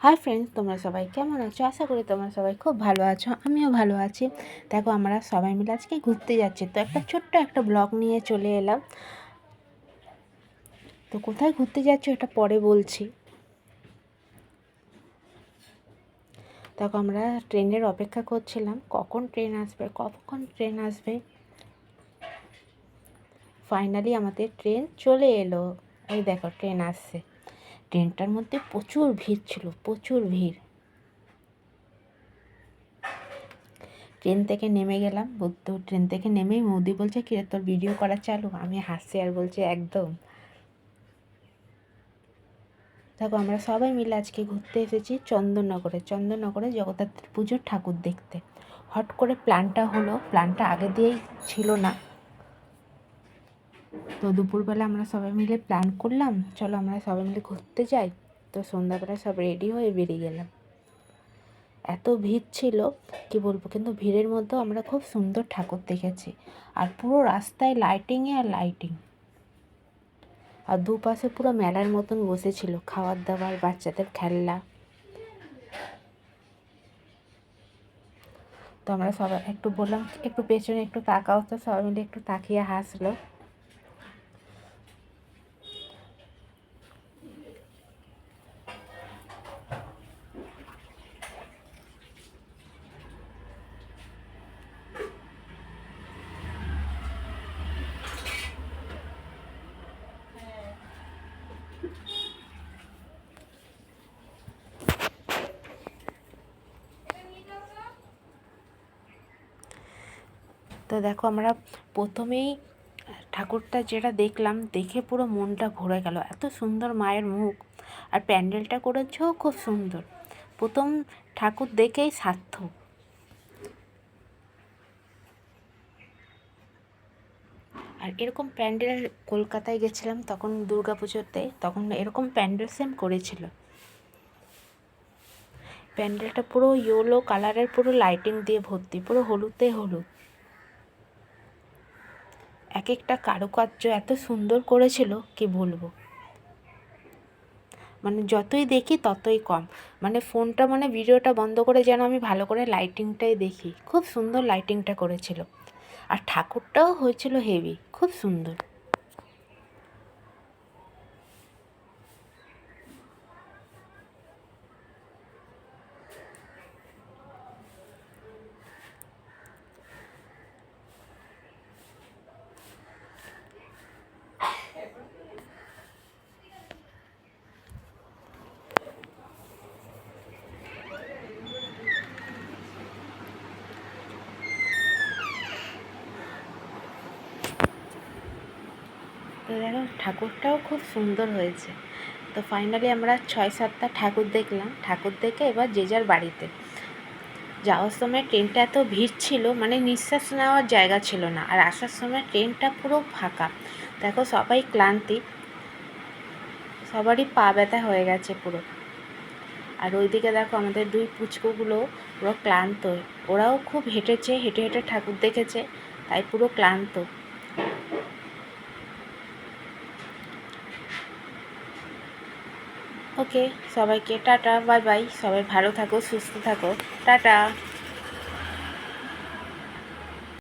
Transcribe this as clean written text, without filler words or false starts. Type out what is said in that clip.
Hi friends, তোমরা সবাই কেমন আছো? আশা করি তোমরা সবাই খুব ভালো আছো। আমিও ভালো আছি। দেখো, আমরা সবাই মিলে আজকে ঘুরতে যাচ্ছি, তো ছোট্ট একটা ব্লগ নিয়ে চলে এলাম। তো কোথায় ঘুরতে যাচ্ছি এটা পরে বলছি। দেখো, আমরা ট্রেনের অপেক্ষা করছিলাম কখন ট্রেন আসবে। ফাইনালি আমাদের ট্রেন চলে এলো। এই দেখো, ট্রেন আসছে। ট্রেনটার মধ্যে প্রচুর ভিড় ছিল, প্রচুর ভিড়। ট্রেন থেকে নেমে গেলাম। তো ট্রেন থেকে নেমেই মোদি বলছে, কিরে তোর ভিডিও করা চালু? আমি হাসছি আর বলছি একদম। দেখো, আমরা সবাই মিলে আজকে ঘুরতে এসেছি চন্দননগরে জগদ্ধাত্রী পুজোর ঠাকুর দেখতে। হট করে প্ল্যানটা হলো, প্ল্যানটা আগে দিয়েই ছিল না। তো দুপুরবেলা আমরা সবাই মিলে প্ল্যান করলাম, চলো আমরা সবাই মিলে ঘুরতে যাই। তো সন্ধ্যাবেলা সব রেডি হয়ে বেরিয়ে গেলাম। এত ভিড় ছিল কি বলবো, কিন্তু ভিড়ের মধ্যেও আমরা খুব সুন্দর ঠাকুর দেখেছি। আর পুরো রাস্তায় লাইটিংয়ে আর লাইটিং। আর দুপাশে পুরো মেলার মতন বসেছিল, খাবার দাবার, বাচ্চাদের খেলনা। তো আমরা সবাই একটু বললাম একটু পেছনে একটু তাকাও, তো সবাই মিলে একটু তাকিয়ে হাসলো। তো দেখো, আমরা প্রথমেই ঠাকুরটা যেটা দেখলাম, দেখে পুরো মনটা ভরে গেল। এত সুন্দর মায়ের মুখ, আর প্যান্ডেলটা করেছেও খুব সুন্দর। প্রথম ঠাকুর দেখেই সার্থক। আর এরকম প্যান্ডেল কলকাতায় গেছিলাম তখন দুর্গাপুজোতে, তখন এরকম প্যান্ডেল সেম করেছিল। প্যান্ডেলটা পুরো ইয়েলো কালারের, পুরো লাইটিং দিয়ে ভর্তি, পুরো হলুদে হলুদ। এক একটা কারুকার্য এত সুন্দর করেছিল কি বলবো। মানে যতই দেখি ততই কম। মানে ফোনটা, মানে ভিডিওটা বন্ধ করে যেন আমি ভালো করে লাইটিংটাই দেখি। খুব সুন্দর লাইটিংটা করেছিল। আর ঠাকুরটাও হয়েছিল হেভি, খুব সুন্দর। তো দেখো, ঠাকুরটাও খুব সুন্দর হয়েছে। তো ফাইনালি আমরা 6-7টা ঠাকুর দেখলাম। ঠাকুর দেখে এবার যে যার বাড়িতে যাওয়ার সময় ট্রেনটা এত ভিড় ছিল, মানে নিঃশ্বাস নেওয়ার জায়গা ছিল না। আর আসার সময় ট্রেনটা পুরো ফাঁকা। দেখো, সবাই ক্লান্তি, সবারই পা ব্যথা হয়ে গেছে পুরো। আর ওইদিকে দেখো, আমাদের দুই পুচকুগুলো পুরো ক্লান্ত। ওরাও খুব হেঁটেছে, হেঁটে হেঁটে ঠাকুর দেখেছে, তাই পুরো ক্লান্ত। ওকে, সবাইকে টাটা, বাই বাই। সবাই ভালো থাকো, সুস্থ থাকো, টাটা।